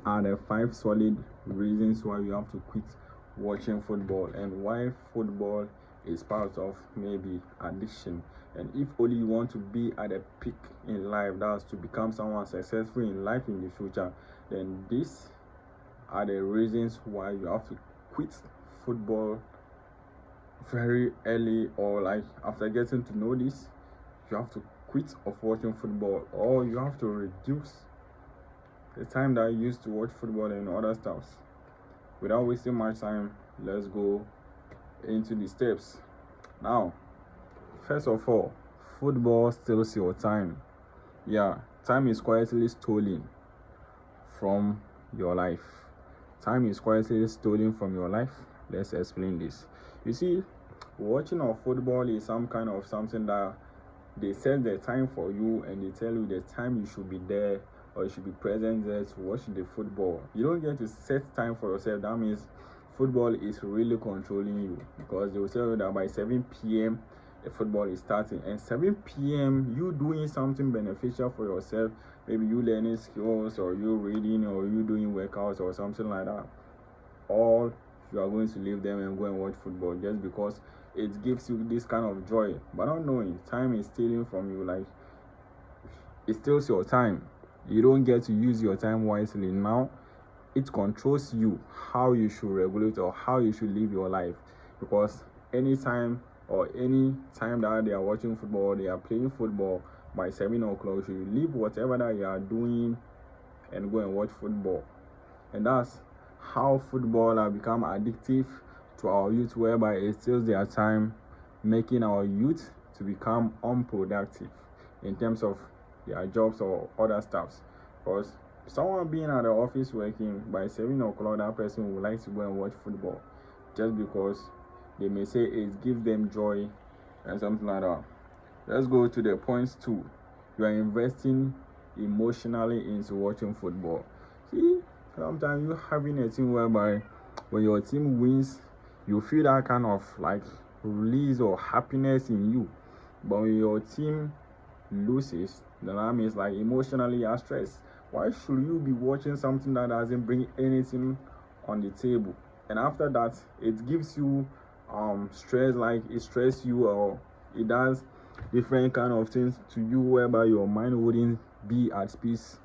are the 5 solid reasons why you have to quit watching football, and why football is part of maybe addiction. And if only you want to be at a peak in life, that's to become someone successful in life in the future, then these are the reasons why you have to quit football very early, or like after getting to know this, you have to quit of watching football, or you have to reduce the time that you used to watch football and other stuffs. Without wasting much time, let's go into the steps. Now, first of all, football steals your time. Yeah, time is quietly stolen from your life. Time is quietly stolen from your life. Let's explain this. You see, watching of football is some kind of something that they set the time for you, and they tell you the time you should be there, or you should be present there to watch the football. You don't get to set time for yourself. That means football is really controlling you, because they will tell you that by 7 p.m. the football is starting, and 7 p.m. you doing something beneficial for yourself, maybe you learning skills, or you reading, or you doing workouts or something like that, all you are going to leave them and go and watch football just because it gives you this kind of joy. But not knowing time is stealing from you, like it steals your time. You don't get to use your time wisely. Now it controls you, how you should regulate or how you should live your life, because anytime or any time that they are watching football, they are playing football, by 7 o'clock you should leave whatever that you are doing and go and watch football. And that's how football has become addictive to our youth, whereby it steals their time, making our youth to become unproductive in terms of their jobs or other stuffs. Because someone being at the office working, by 7 o'clock that person would like to go and watch football just because they may say it gives them joy and something like that. Let's go to the points 2. You are investing emotionally into watching football. See, sometimes you having a team whereby when your team wins, you feel that kind of like release or happiness in you. But when your team loses, then that means like emotionally you are stressed. Why should you be watching something that doesn't bring anything on the table? And after that, it gives you stress, like it stresses you, or it does different kind of things to you whereby your mind wouldn't be at peace.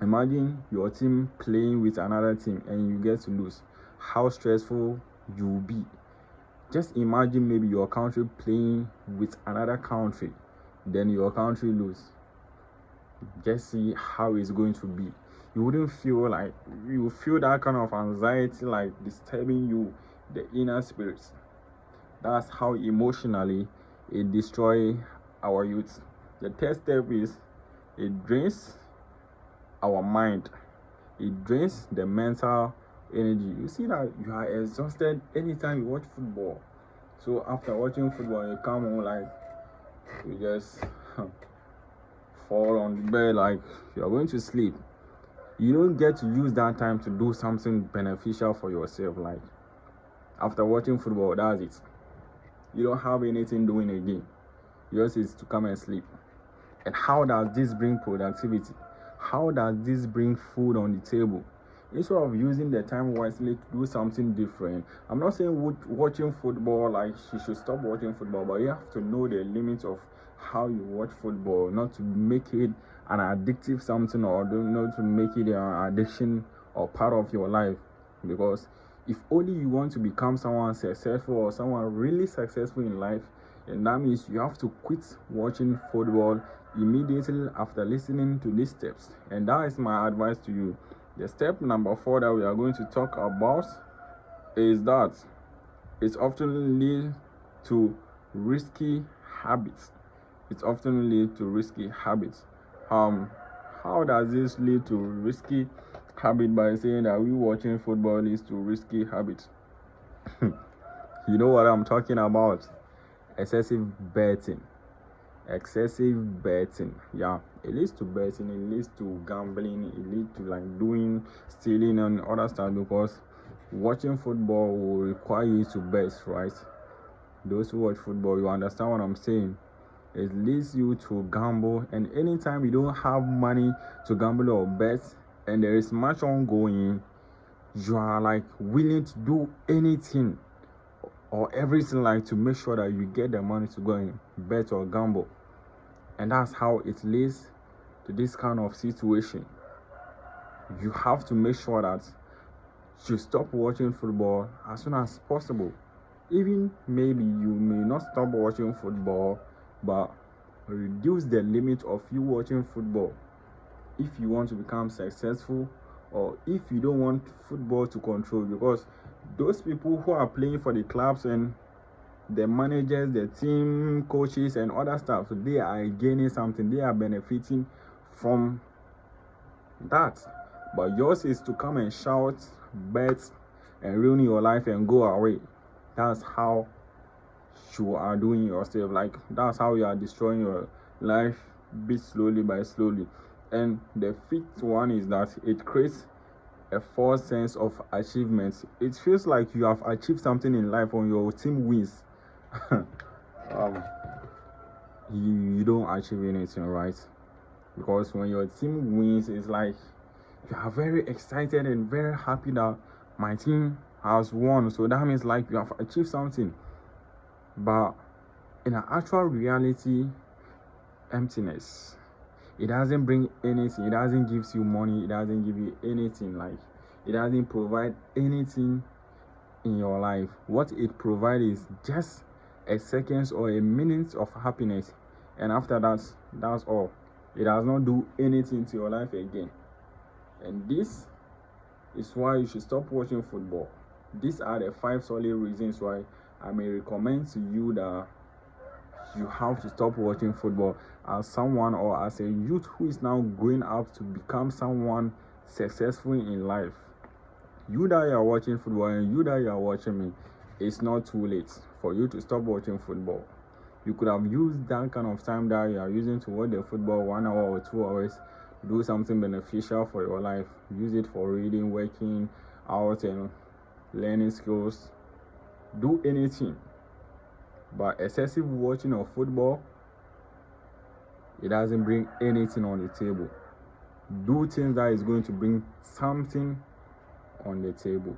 Imagine your team playing with another team and you get to lose. How stressful you'll be. Just imagine maybe your country playing with another country, then your country lose. Just see how it's going to be. You wouldn't feel like, you feel that kind of anxiety like disturbing you, the inner spirits. That's how emotionally it destroys our youth. The third step is it drains our mind. It drains the mental energy. You see that you are exhausted anytime you watch football. So after watching football, you come home like you just fall on the bed like you are going to sleep. You don't get to use that time to do something beneficial for yourself. Like after watching football, that's it. You don't have anything doing again. Yours is to come and sleep. And how does this bring productivity? How does this bring food on the table? Instead of using the time wisely to do something different. I'm not saying watching football, like you should stop watching football, but you have to know the limits of how you watch football, not to make it an addictive something, or not to make it an addiction or part of your life. Because if only you want to become someone successful or someone really successful in life, and that means you have to quit watching football immediately after listening to these steps. And that is my advice to you. The step number 4 that we are going to talk about is that it often leads to risky habits. It often leads to risky habits. How does this lead to risky habit? By saying that we watching football leads to risky habits. You know what I'm talking about? Excessive betting. Yeah, it leads to betting, it leads to gambling, it leads to like doing stealing and other stuff, because watching football will require you to bet, right? Those who watch football, you understand what I'm saying. It leads you to gamble, and anytime you don't have money to gamble or bet, and there is match ongoing, you are like willing to do anything or everything like to make sure that you get the money to go and bet or gamble. And that's how it leads to this kind of situation. You have to make sure that you stop watching football as soon as possible. Even maybe you may not stop watching football, but reduce the limit of you watching football if you want to become successful, or if you don't want football to control, because those people who are playing for the clubs and the managers, the team coaches and other stuff, so they are gaining something, they are benefiting from that. But yours is to come and shout, bet, and ruin your life and go away. That's how you are doing yourself. Like, that's how you are destroying your life bit slowly by slowly. And the fifth one is that it creates a false sense of achievement. It feels like you have achieved something in life when your team wins. You don't achieve anything, right? Because when your team wins, it's like you are very excited and very happy that my team has won, so that means like you have achieved something. But in an actual reality, emptiness. It doesn't bring anything. It doesn't give you money. It doesn't give you anything. Like, it doesn't provide anything in your life. What it provides is just a seconds or a minute of happiness, and after that, that's all. It does not do anything to your life again. And this is why you should stop watching football. These are the 5 solid reasons why I may recommend to you that you have to stop watching football, as someone or as a youth who is now growing up to become someone successful in life. You that you are watching football and you that you are watching me, it's not too late for you to stop watching football. You could have used that kind of time that you are using to watch the football 1 hour or 2 hours, do something beneficial for your life. Use it for reading, working out, and learning skills. Do anything. But excessive watching of football, it doesn't bring anything on the table. Do things that is going to bring something on the table.